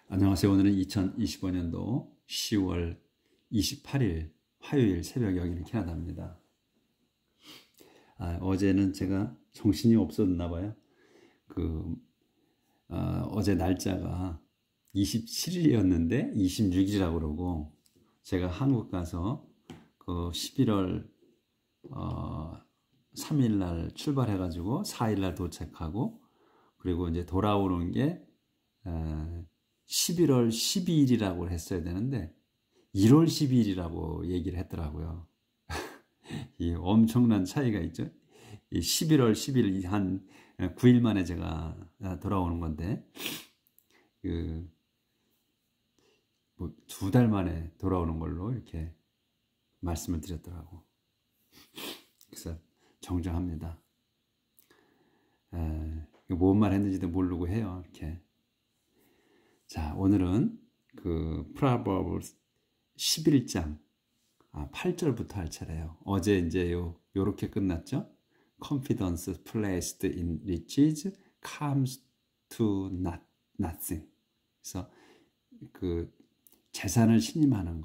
안녕하세요. 오늘은 2025년도 10월 28일 화요일 새벽, 여기는 캐나다입니다. 어제는 제가 정신이 없었나 봐요. 어제 날짜가 27일이었는데 26일이라고 그러고, 제가 한국 가서 11월 3일 날 출발해가지고 4일 날 도착하고, 그리고 이제 돌아오는 게 11월 12일이라고 했어야 되는데 1월 12일이라고 얘기를 했더라고요. 이 엄청난 차이가 있죠. 이 11월 10일 한 9일 만에 제가 돌아오는 건데, 뭐 2달 만에 돌아오는 걸로 이렇게 말씀을 드렸더라고. 그래서 정정합니다. 뭔 말 했는지도 모르고 해요, 이렇게. 자, 오늘은 Proverbs 11장 8절부터 할 차례예요. 어제 이제 요렇게 끝났죠. Confidence placed in riches comes to nothing. 그래서 재산을 신임하는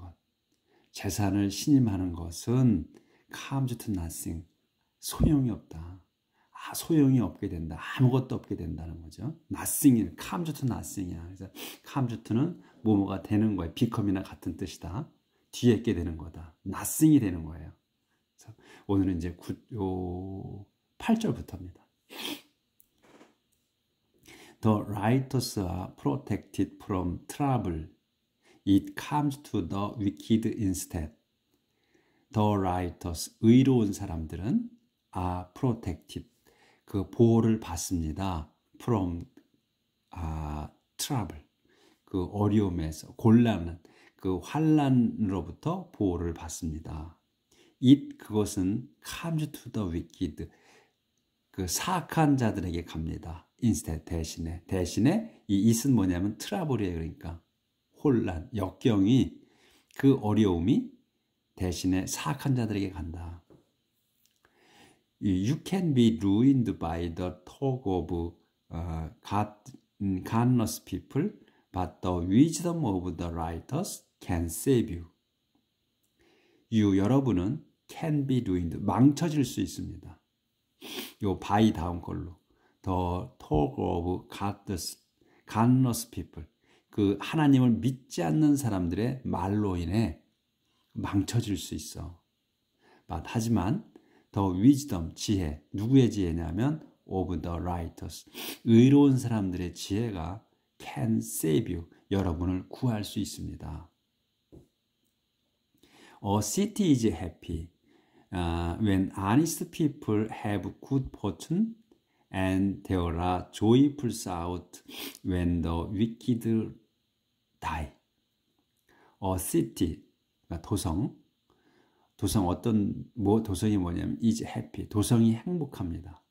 것은 comes to nothing, 소용이 없다. 소용이 없게 된다. 아무것도 없게 된다는 거죠. nothing, comes to nothing이야. 그래서 comes to는 뭐뭐가 되는 거예요. become이나 같은 뜻이다. 뒤에 있게 되는 거다. nothing이 되는 거예요. 그래서 오늘은 이제 8절부터입니다. The righteous are protected from trouble. It comes to the wicked instead. The righteous, 의로운 사람들은 are protected, 보호를 받습니다. from trouble, 어려움에서, 환난으로부터 보호를 받습니다. 그것은 comes to the wicked, 사악한 자들에게 갑니다. instead, 대신에 이 it은 뭐냐면 trouble이에요. 그러니까 혼란, 역경이, 어려움이 대신에 사악한 자들에게 간다. You can be ruined by the talk of godless people, but the wisdom of the righteous can save you. 여러분은 can be ruined, 망쳐질 수 있습니다. 요 by 다음 걸로 the talk of godless people, 하나님을 믿지 않는 사람들의 말로 인해 망쳐질 수 있어. 하지만 the wisdom, 지혜, 누구의 지혜냐면 of the righteous, 의로운 사람들의 지혜가 can save you, 여러분을 구할 수 있습니다. A city is happy when honest people have good fortune, and there are joyful shouts when the wicked die. A city, 도성 도성이 뭐냐면 is happy, 도성이 행복합니다.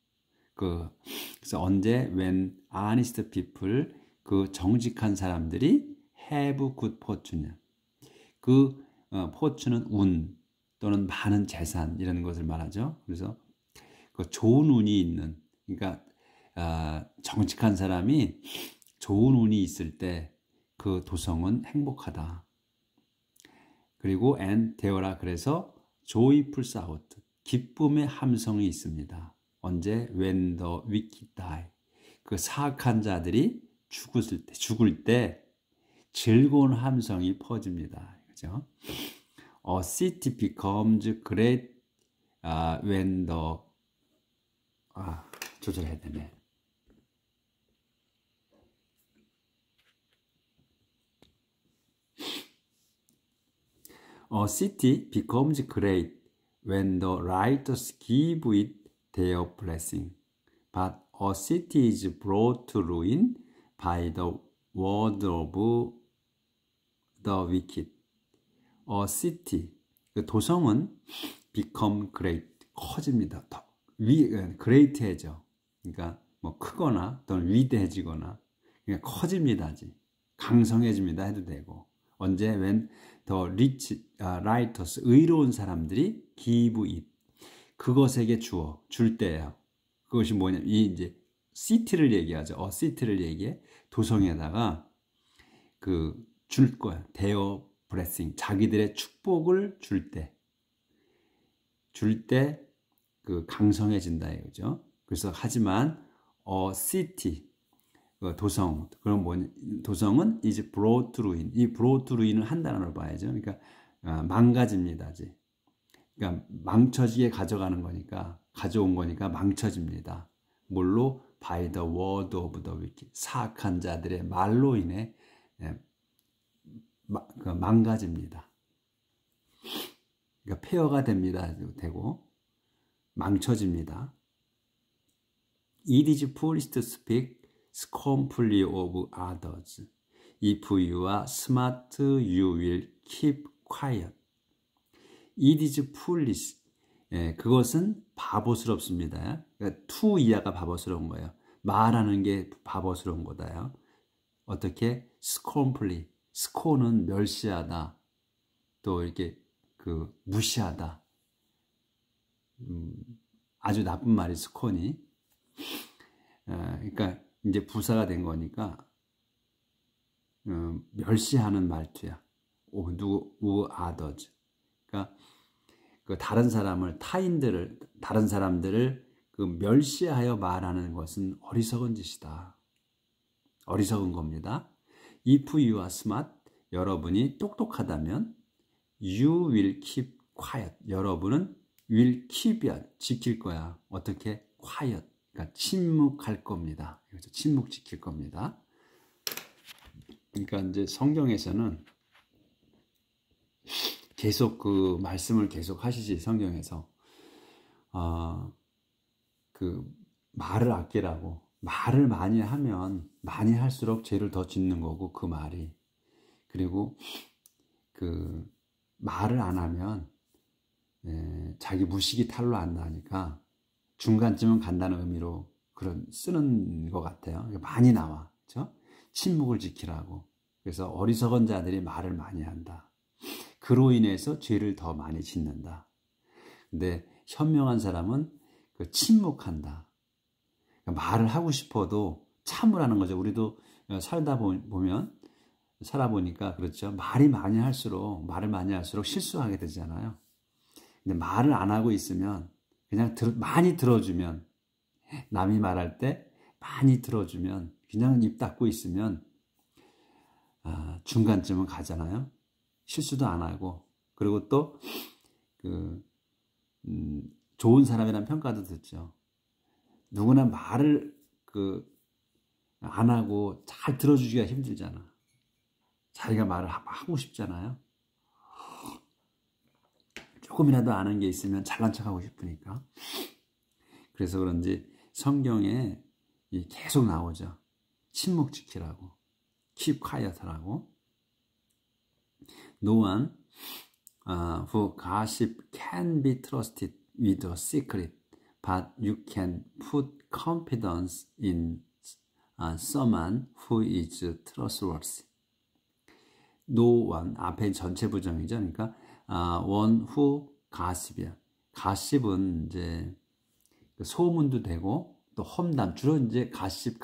그래서 언제 when honest people, 정직한 사람들이 have good fortune, fortune은 운 또는 많은 재산, 이런 것을 말하죠. 그래서 좋은 운이 있는, 그러니까 정직한 사람이 좋은 운이 있을 때 도성은 행복하다. 그리고 and there라, 그래서 joyful shout, 기쁨의 함성이 있습니다. 언제? when the wicked die, 사악한 자들이 죽을 때 즐거운 함성이 퍼집니다. 그죠? A city becomes great when the 조절해야 되네. A city becomes great when the righteous give it their blessing, but a city is brought to ruin by the word of the wicked. A city, 도성은 become great, 커집니다. great해져. 그러니까 뭐 크거나 또는 위대해지거나, 그러니까 커집니다. 강성해집니다 해도 되고. 언제? when the righteous, 의로운 사람들이 give it, 그것에게 줄 때예요. 그것이 뭐냐면 이제 city를 얘기하죠. city를 얘기해. 도성에다가 줄 거야. their blessing. 자기들의 축복을 줄 때 강성해진다 이거죠. 그래서 하지만 city 도성 그럼 도성은 is brought to ruin. 이 brought to ruin을 한 단어로 봐야죠. 그러니까 망가집니다. 그러니까 망쳐지게 가져가는 거니까 가져온 거니까 망쳐집니다. 뭘로? by the word of the wicked. 사악한 자들의 말로 인해 망가집니다. 그러니까 폐허가 됩니다. 되고 망쳐집니다. It is foolish to speak scornfully of others. If you are smart, you will keep quiet. It is foolish. 그것은 바보스럽습니다. 그러니까 to 이하가 바보스러운 거예요. 말하는 게 바보스러운 거다요. 어떻게? scornfully. scorn은 멸시하다. 또 이렇게 무시하다. 아주 나쁜 말이 scorn이. 그러니까 이제 부사가 된 거니까 멸시하는 말투야. others. 그러니까 다른 사람들을 멸시하여 말하는 것은 어리석은 짓이다. 어리석은 겁니다. If you are smart, 여러분이 똑똑하다면 you will keep quiet. 여러분은 will keep이야. 지킬 거야. 어떻게? quiet. 그러니까 침묵할 겁니다. 침묵 지킬 겁니다. 그러니까 이제 성경에서는 계속 말씀을 계속 하시지. 성경에서 말을 아끼라고. 말을 많이 하면 많이 할수록 죄를 더 짓는 거고 그 말이. 그리고 말을 안 하면 자기 무식이 탈로 안 나니까 중간쯤은 간다는 의미로 쓰는 것 같아요. 많이 나와. 그렇죠? 침묵을 지키라고. 그래서 어리석은 자들이 말을 많이 한다. 그로 인해서 죄를 더 많이 짓는다. 근데 현명한 사람은 침묵한다. 그러니까 말을 하고 싶어도 참으라는 거죠. 우리도 살아보니까 그렇죠. 말을 많이 할수록 실수하게 되잖아요. 근데 말을 안 하고 있으면 그냥 많이 들어주면, 남이 말할 때 많이 들어주면, 그냥 입 닫고 있으면 중간쯤은 가잖아요. 실수도 안 하고. 그리고 또 좋은 사람이라는 평가도 듣죠. 누구나 말을 안 하고 잘 들어주기가 힘들잖아. 자기가 말을 하고 싶잖아요. 조금이라도 아는 게 있으면 잘난 척하고 싶으니까. 그래서 그런지 성경에 계속 나오죠. 침묵 지키라고. keep quiet 하라고. No one who gossip can be trusted with a secret, but you can put confidence in someone who is trustworthy. No one, 앞에 전체 부정이죠. 그러니까 one who gossip이야. gossip은 이제 소문도 되고 또 험담, 주로 이제 gossip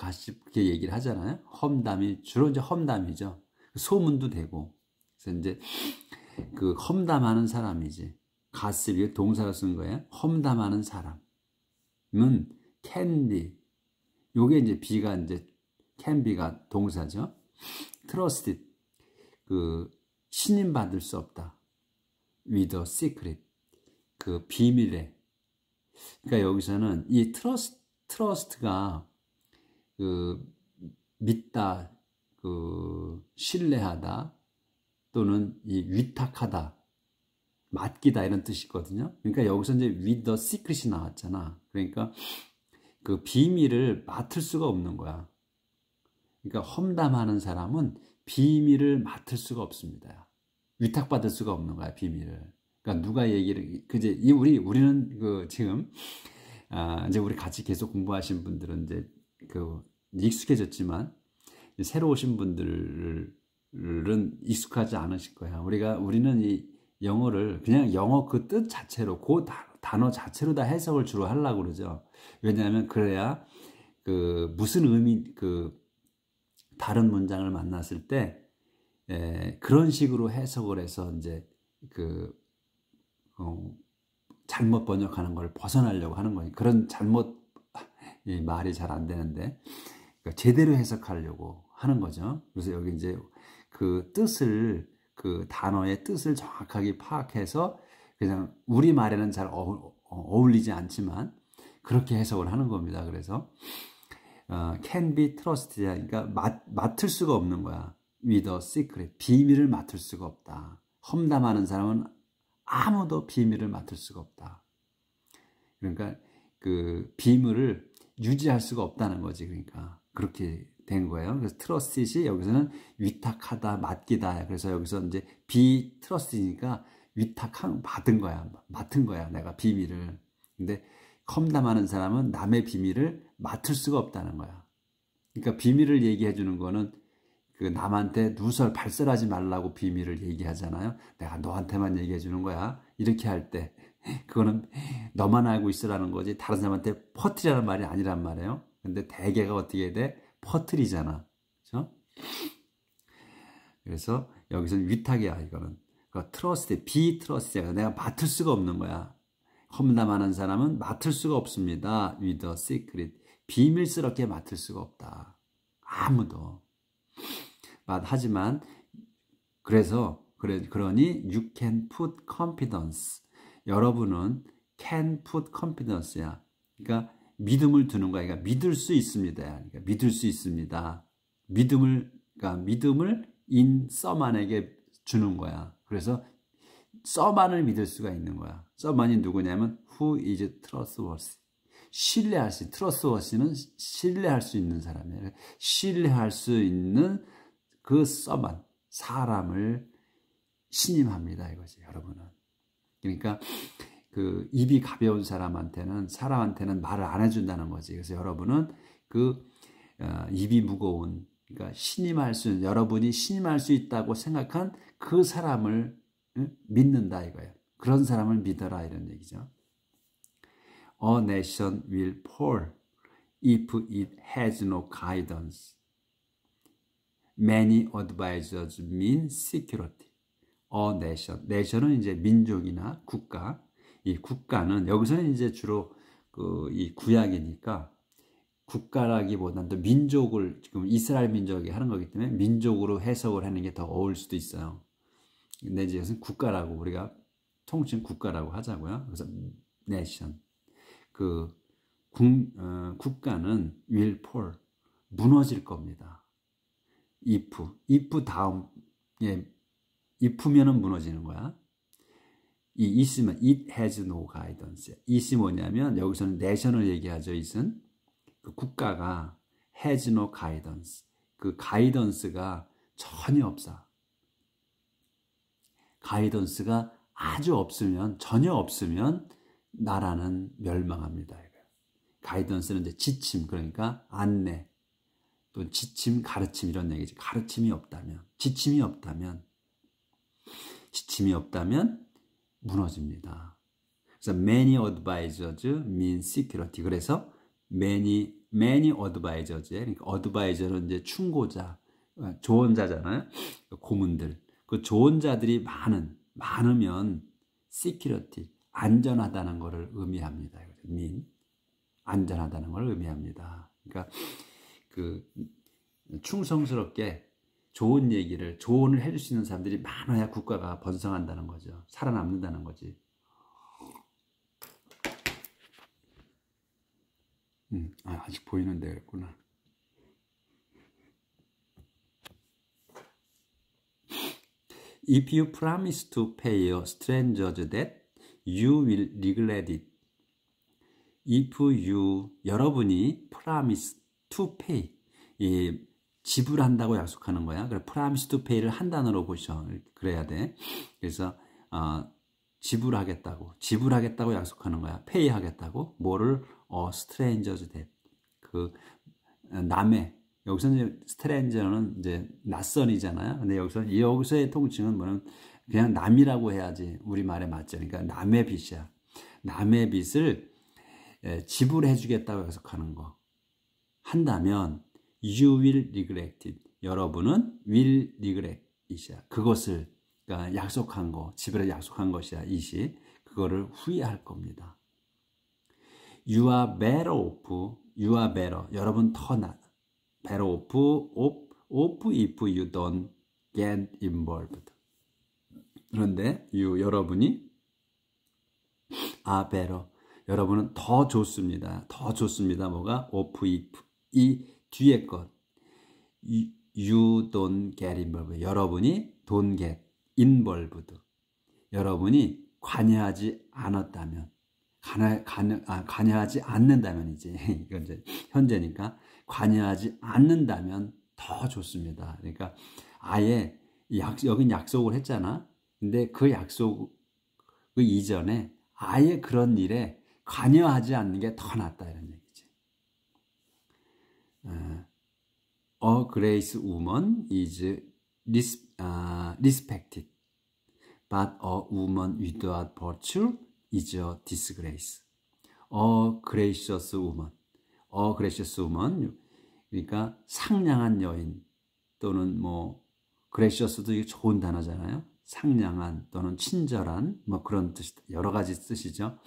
이렇게 얘기를 하잖아요. 험담이 주로 이제 험담이죠. 소문도 되고. 그래서 이제 험담하는 사람이지. gossip이 동사로 쓴 거예요. 험담하는 사람은 can be. 요게 이제 be가 이제 can be가 동사죠. trusted. 신임받을 수 없다. with a secret. 비밀에. 그러니까 여기서는 이 trust가 믿다, 신뢰하다, 또는 이 위탁하다, 맡기다 이런 뜻이거든요. 그러니까 여기서 이제 with the secret이 나왔잖아. 그러니까 비밀을 맡을 수가 없는 거야. 그러니까 험담하는 사람은 비밀을 맡을 수가 없습니다. 위탁받을 수가 없는 거야, 비밀을. 그러니까 누가 얘기를, 우리는 지금, 이제 우리 같이 계속 공부하신 분들은 이제 익숙해졌지만, 새로 오신 분들은 익숙하지 않으실 거야. 우리는 이 영어를 그냥 영어 그 뜻 자체로, 단어 자체로 다 해석을 주로 하려고 그러죠. 왜냐하면 그래야 무슨 의미, 다른 문장을 만났을 때 그런 식으로 해석을 해서 이제 잘못 번역하는 걸 벗어나려고 하는 거예요. 그런 잘못 말이 잘 안 되는데 그러니까 제대로 해석하려고 하는 거죠. 그래서 여기 이제 그 뜻을 그 단어의 뜻을 정확하게 파악해서 그냥 우리 말에는 잘 어울리지 않지만 그렇게 해석을 하는 겁니다. 그래서 can be trusted 그러니까 맡을 수가 없는 거야. with a secret 비밀을 맡을 수가 없다. 험담하는 사람은 아무도 비밀을 맡을 수가 없다. 그러니까 그 비밀을 유지할 수가 없다는 거지. 그러니까 그렇게 된 거예요. 그래서 trusted이 여기서는 위탁하다, 맡기다. 그래서 여기서 이제 be trusted니까 받은 거야. 맡은 거야. 내가 비밀을. 근데 험담하는 사람은 남의 비밀을 맡을 수가 없다는 거야. 그러니까 비밀을 얘기해 주는 거는 그 남한테 누설 발설하지 말라고 비밀을 얘기하잖아요. 내가 너한테만 얘기해 주는 거야. 이렇게 할 때 그거는 너만 알고 있으라는 거지 다른 사람한테 퍼뜨리라는 말이 아니란 말이에요. 근데 대개가 어떻게 돼? 퍼뜨리잖아. 그렇죠? 그래서 여기서는 위탁이야. 이거는 트러스트, 비트러스트야. 내가 맡을 수가 없는 거야. 험담하는 사람은 맡을 수가 없습니다. with a secret. 비밀스럽게 맡을 수가 없다. 아무도. 하지만 그러니 you can put confidence. 여러분은 can put confidence야. 그러니까 믿음을 두는 거야. 그러니까 믿을 수 있습니다. 그러니까 믿을 수 있습니다. 그러니까 믿음을 in someone에게 주는 거야. 그래서 someone을 믿을 수가 있는 거야. someone이 누구냐면 who is trustworthy. 신뢰할 수, trustworthy는 신뢰할 수 있는 사람이에요. 신뢰할 수 있는 그 someone, 사람을 신임합니다. 이거지, 여러분은. 그러니까 그 입이 가벼운 사람한테는 말을 안 해준다는 거지. 그래서 여러분은 그 입이 무거운, 그러니까 여러분이 신임할 수 있다고 생각한 그 사람을 믿는다 이거예요. 그런 사람을 믿어라 이런 얘기죠. A nation will fall if it has no guidance. Many advisors mean security. A nation. nation은 이제 민족이나 국가. 이 국가는 여기서는 이제 주로 이 구약이니까 국가라기보다는 또 민족을 지금 이스라엘 민족이 하는 거기 때문에 민족으로 해석을 하는 게 더 어울릴 수도 있어요. 근데 이제 이것은 국가라고 우리가 통칭 국가라고 하자고요. 그래서 nation. 국가는 will fall. 무너질 겁니다. if 다음에 if면은 무너지는 거야. 이 is면 it has no guidance. it이 뭐냐면 여기서는 nation을 얘기하죠. it은 그 국가가 has no guidance. 그 guidance가 전혀 없어. guidance가 전혀 없으면 나라는 멸망합니다. guidance는 이제 지침, 그러니까 안내, 또 지침, 가르침 이런 얘기죠. 지침이 없다면 무너집니다. 그래서 many advisors mean security. 그래서 many advisors, 그러니까 advisor는 이제 충고자, 조언자잖아요. 고문들. 그 조언자들이 많으면 security, 안전하다는 것을 의미합니다. mean, 안전하다는 것을 의미합니다. 그러니까 충성스럽게 조언을 해줄 수 있는 사람들이 많아야 국가가 번성한다는 거죠. 살아남는다는 거지. 아직 보이는데 그랬구나. If you promise to pay a stranger's debt, you will regret it. 여러분이 promise to pay, 지불한다고 약속하는 거야. 그래, promise to pay를 한 단어로 보셔. 그래야 돼. 그래서 지불하겠다고 약속하는 거야. pay 하겠다고. 뭐를? stranger's debt. 여기서는 stranger는 이제 낯선이잖아요. 근데 여기서의 통칭은 뭐냐면 그냥 남이라고 해야지 우리말에 맞죠. 그러니까 남의 빚이야. 남의 빚을 지불해 주겠다고 약속하는 거 한다면 you will regret it. 여러분은 will regret, 이시야. 그것을 그러니까 약속한 거, 지브라 약속한 것이야. 이시. 그거를 후회할 겁니다. You are better off. You are better. 여러분 더 better off if you don't get involved. 그런데 여러분이 are better. 여러분은 더 좋습니다. 더 좋습니다. 뭐가? off if. 이 뒤에 것. You don't get involved. 여러분이 don't get involved. 여러분이 관여하지 않았다면, 관여하지 않는다면 이건 이제 현재니까 관여하지 않는다면 더 좋습니다. 그러니까 아예 여긴 약속을 했잖아. 근데 그 약속 그 이전에 아예 그런 일에 관여하지 않는 게 더 낫다 이런 얘기지. A grace woman is respected, but a woman without virtue is a disgrace. A gracious woman, 그러니까 상냥한 여인 또는 뭐 gracious도 이게 좋은 단어잖아요. 상냥한 또는 친절한 뭐 그런 뜻, 여러 가지 뜻이죠.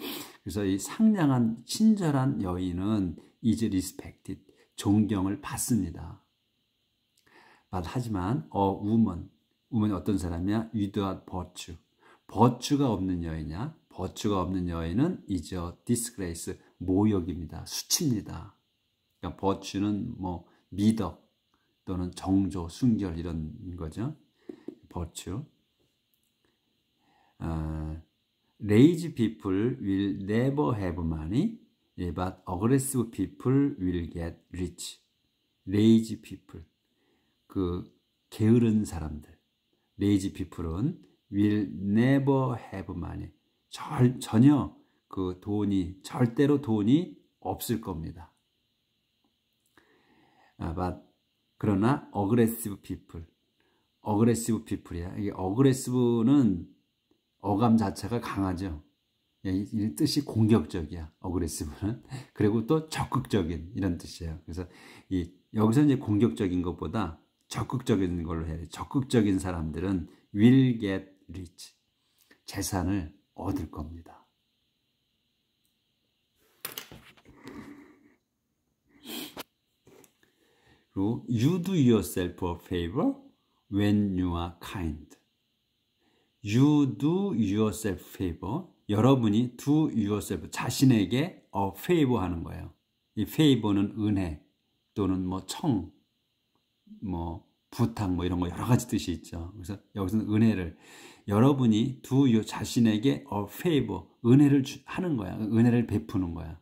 그래서 이 상냥한 친절한 여인은 is respected, 존경을 받습니다. 하지만 woman이 어떤 사람이야? without virtue, virtue가 없는 여인이야. virtue가 없는 여인은 is a disgrace, 모욕입니다. 수치입니다. 그러니까 virtue는 뭐 미덕 또는 정조, 순결 이런 거죠. virtue. Lazy people will never have money, but aggressive people will get rich. Lazy people, 그 게으른 사람들. Lazy people은 will never have money. 전혀 그 돈이, 절대로 돈이 없을 겁니다. But 그러나 aggressive people이야. 이게 aggressive는 어감 자체가 강하죠. 이 뜻이 공격적이야. aggressive는. 그리고 또 적극적인 이런 뜻이에요. 그래서 여기서 이제 공격적인 것보다 적극적인 걸로 해야 돼. 적극적인 사람들은 will get rich. 재산을 얻을 겁니다. 그리고 you do yourself a favor when you are kind. You do yourself favor. 여러분이 do yourself, 자신에게 a favor 하는 거예요. 이 favor는 은혜 또는 뭐 부탁 이런 거 여러 가지 뜻이 있죠. 그래서 여기서는 은혜를, 여러분이 do 자신에게 a favor, 은혜를 하는 거야. 은혜를 베푸는 거야.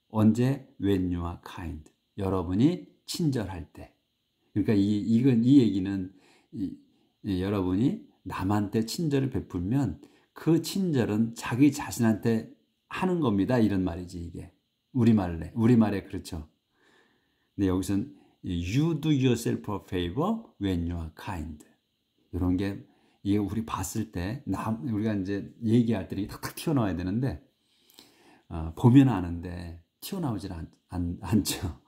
언제? when you are kind. 여러분이 친절할 때. 그러니까 이 얘기는 여러분이 남한테 친절을 베풀면 그 친절은 자기 자신한테 하는 겁니다. 이런 말이지 이게. 우리말에 그렇죠. 근데 여기서는 you do yourself a favor when you are kind. 이런 게 이게 우리 봤을 때 우리가 이제 얘기할 때 이렇게 탁탁 튀어나와야 되는데 보면 아는데 튀어나오질 않죠.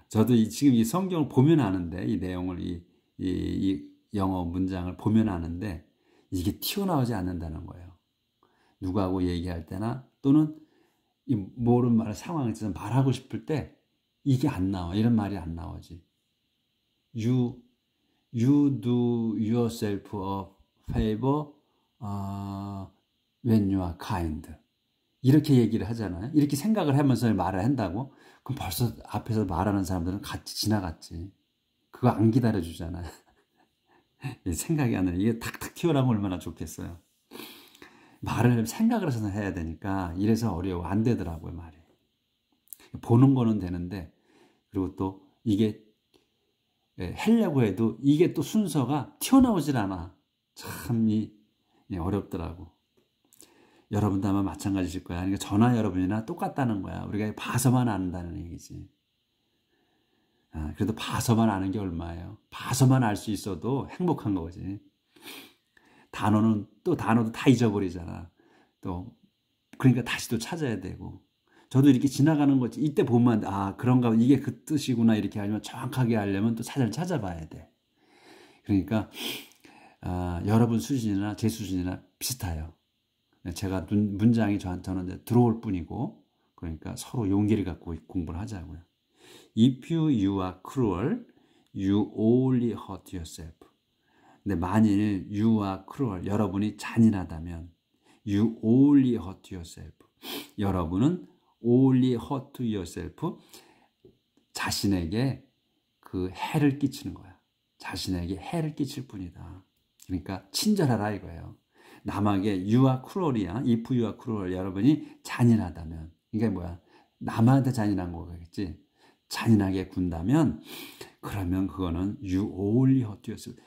저도 지금 이 성경을 보면 아는데 이 내용을 이 영어 문장을 보면 아는데 이게 튀어나오지 않는다는 거예요. 누구하고 얘기할 때나 또는 이 모르는 말을 상황에 있어서 말하고 싶을 때 이게 안 나와. 이런 말이 안 나오지. You do yourself a favor when you are kind. 이렇게 얘기를 하잖아요. 이렇게 생각을 하면서 말을 한다고? 그럼 벌써 앞에서 말하는 사람들은 같이 지나갔지. 그거 안 기다려주잖아요. 생각이 안 나요. 이게 탁탁 튀어나오면 얼마나 좋겠어요. 말을 생각을 해서 해야 되니까 이래서 어려워. 안 되더라고요, 말이. 보는 거는 되는데, 그리고 또 이게 하려고 해도 이게 또 순서가 튀어나오질 않아. 참 어렵더라고. 여러분도 아마 마찬가지실 거야. 그러니까 저나 여러분이나 똑같다는 거야. 우리가 봐서만 안다는 얘기지. 그래도 봐서만 아는 게 얼마예요. 봐서만 알 수 있어도 행복한 거지. 단어도 다 잊어버리잖아. 그러니까 다시 또 찾아야 되고. 저도 이렇게 지나가는 거지. 이때 보면 그런가 이게 그 뜻이구나 이렇게 하면 정확하게 하려면 또 찾아봐야 돼. 그러니까 여러분 수준이나 제 수준이나 비슷해요. 제가 문장이 저한테는 들어올 뿐이고, 그러니까 서로 용기를 갖고 공부를 하자고요. If you are cruel, you only hurt yourself. 근데 만일 you are cruel, 여러분이 잔인하다면 you only hurt yourself. 여러분은 only hurt yourself. 자신에게 그 해를 끼치는 거야. 자신에게 해를 끼칠 뿐이다. 그러니까 친절하라 이거예요. 남에게 you are cruel이야. If you are cruel, 여러분이 잔인하다면, 이게 뭐야? 남한테 잔인한 거겠지. 잔인하게 군다면, 그러면 그거는 you only hurt yourself.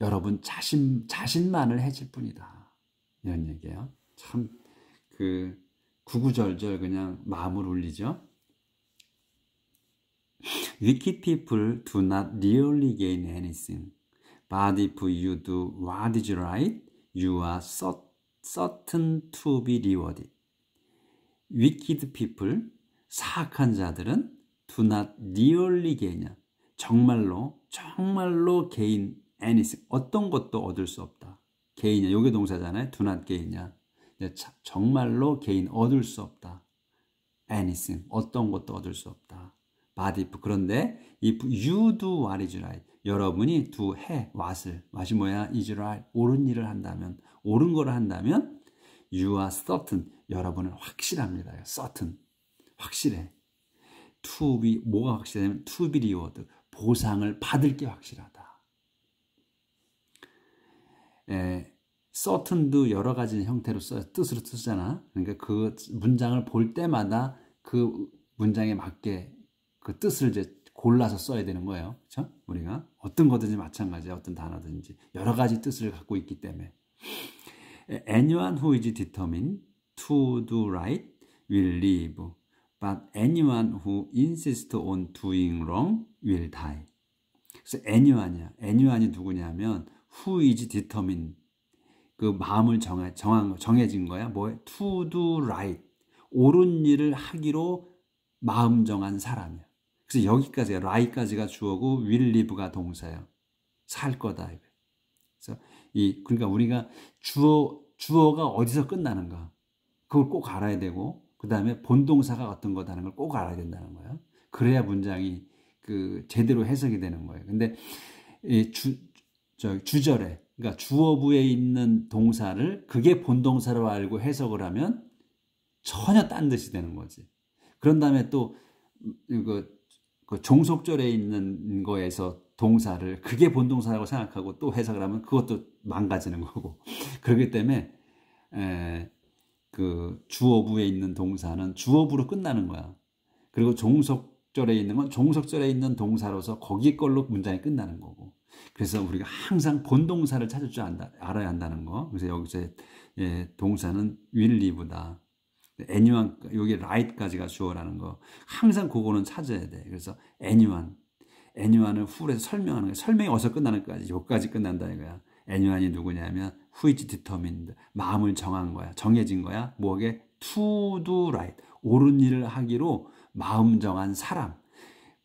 여러분 자신만을 해칠 뿐이다. 이런 얘기예요. 참 구구절절 그냥 마음을 울리죠. Wicked people do not really gain anything. But if you do what is right, you are certain to be rewarded. Wicked people, 사악한 자들은 do not really gain, 정말로 gain anything, 어떤 것도 얻을 수 없다. gain이야, 요게 동사잖아요. do not gain이야. 정말로 gain, 얻을 수 없다. anything, 어떤 것도 얻을 수 없다. But if, 그런데 if you do what is right, 여러분이 do 해 what이 뭐야? is right, 옳은 일을 한다면, 옳은 거를 한다면 you are certain, 여러분은 확실합니다. certain, 확실해. to be, 뭐가 확실하냐면 to be rewarded, 보상을 받을 게 확실하다. certain도 여러 가지 형태로 뜻으로 쓰잖아. 그러니까 그 문장을 볼 때마다 그 문장에 맞게 그 뜻을 이제 골라서 써야 되는 거예요. 그렇죠? 우리가 어떤 거든지 마찬가지야. 어떤 단어든지 여러 가지 뜻을 갖고 있기 때문에. Anyone who is determined to do right will live, but anyone who insists on doing wrong will die. 그래서 anyone이야. anyone이 누구냐면 who is determined, 그 마음을 정해진 거야. 뭐에? to do right, 옳은 일을 하기로 마음 정한 사람이야. 그래서 여기까지가 right까지가 주어고 will live가 동사예요. 살 거다. 그래서 그러니까 우리가 주어가 어디서 끝나는가, 그걸 꼭 알아야 되고, 그 다음에 본동사가 어떤 거다는 걸 꼭 알아야 된다는 거예요. 그래야 문장이 제대로 해석이 되는 거예요. 근데 주절에, 그러니까 주어부에 있는 동사를 그게 본동사로 알고 해석을 하면 전혀 딴 뜻이 되는 거지. 그런 다음에 또 그 종속절에 있는 거에서 동사를 그게 본동사라고 생각하고 또 해석을 하면 그것도 망가지는 거고. 그렇기 때문에 그 주어부에 있는 동사는 주어부로 끝나는 거야. 그리고 종속절에 있는 건 종속절에 있는 동사로서 거기 걸로 문장이 끝나는 거고. 그래서 우리가 항상 본동사를 찾을 줄 알아야 한다는 거. 그래서 여기서 동사는 will live다. anyone, 여기 right까지가 주어라는 거. 항상 그거는 찾아야 돼. 그래서 anyone을 who에서 설명하는 거야. 설명이 어디서 끝나는 거까지, 여기까지 끝난다 이거야. anyone이 누구냐면 who is determined, 마음을 정한 거야. 정해진 거야. 뭐게? to do right, 옳은 일을 하기로 마음 정한 사람.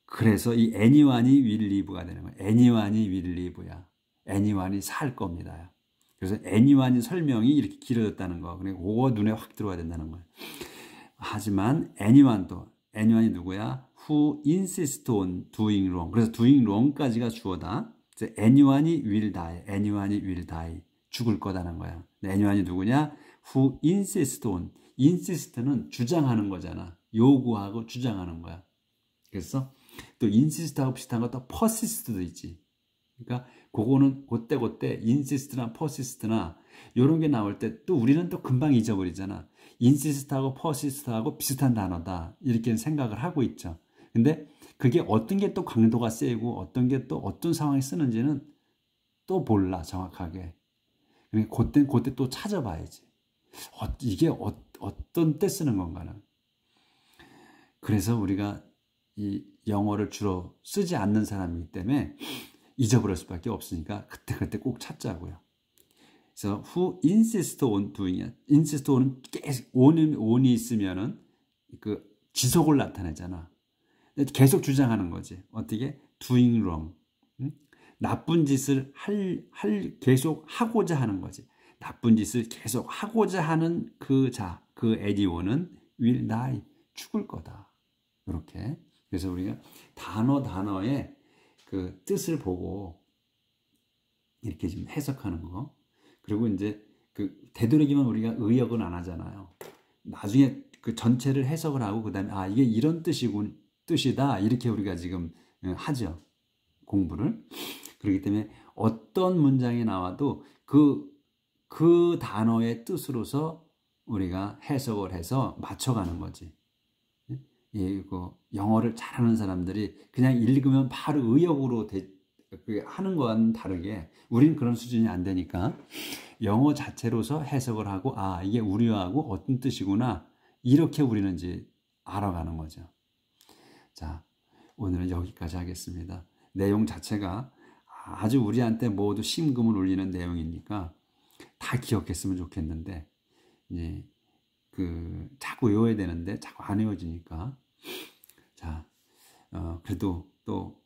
그래서 이 anyone이 will live가 되는 거야. anyone이 will live야. anyone이 살 겁니다. 그래서 anyone이 설명이 이렇게 길어졌다는 거. 그러니까 그거 눈에 확 들어와야 된다는 거예요. 하지만 anyone이 누구야? who insist on doing wrong. 그래서 doing wrong까지가 주어다. 그래서 anyone이 will die. anyone이 will die. 죽을 거다는 거야. anyone이 누구냐? who insist on. insist는 주장하는 거잖아. 요구하고 주장하는 거야. 그래서 또 insist하고 비슷한 거 또 persist도 있지. 그러니까 그거는 그때 insist나 persist나 이런 게 나올 때 또 우리는 또 금방 잊어버리잖아. insist하고 persist하고 비슷한 단어다 이렇게 생각을 하고 있죠. 근데 그게 어떤 게 또 강도가 세고 어떤 게 또 어떤 상황에 쓰는지는 또 몰라 정확하게. 그러니까 그때 또 찾아봐야지. 이게 어떤 때 쓰는 건가는. 그래서 우리가 이 영어를 주로 쓰지 않는 사람이기 때문에 잊어버릴 수밖에 없으니까 그때 꼭 찾자고요. 그래서 who insist on doing, insist on은 계속 on이 있으면은 그 지속을 나타내잖아. 계속 주장하는 거지. 어떻게? doing wrong. 나쁜 짓을 계속 하고자 하는 거지. 나쁜 짓을 계속 하고자 하는 그 에디오는 will die, 죽을 거다. 이렇게. 그래서 우리가 단어의 그 뜻을 보고 이렇게 좀 해석하는 거. 그리고 이제 그 되도록이면 우리가 의역은 안 하잖아요. 나중에 그 전체를 해석을 하고 그다음에 이게 이런 뜻이다 이렇게 우리가 지금 하죠. 공부를. 그렇기 때문에 어떤 문장이 나와도 그 단어의 뜻으로서 우리가 해석을 해서 맞춰가는 거지. 영어를 잘하는 사람들이 그냥 읽으면 바로 의역으로 하는 거와는 다르게 우리는 그런 수준이 안 되니까 영어 자체로서 해석을 하고 이게 우리하고 어떤 뜻이구나 이렇게 우리는 이제 알아가는 거죠. 자, 오늘은 여기까지 하겠습니다. 내용 자체가 아주 우리한테 모두 심금을 울리는 내용이니까 다 기억했으면 좋겠는데 이제 자꾸 외워야 되는데 자꾸 안 외워지니까 자, 그래도 또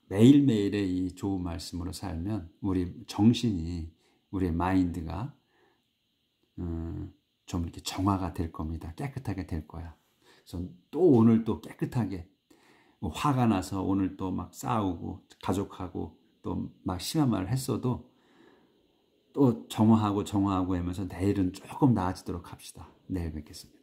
매일매일의 이 좋은 말씀으로 살면 우리 정신이 우리의 마인드가 좀 이렇게 정화가 될 겁니다. 깨끗하게 될 거야. 그래서 또 오늘 또 깨끗하게 화가 나서 오늘 또 막 싸우고 가족하고 또 막 심한 말을 했어도 또 정화하고 하면서 내일은 조금 나아지도록 합시다. 내일 뵙겠습니다.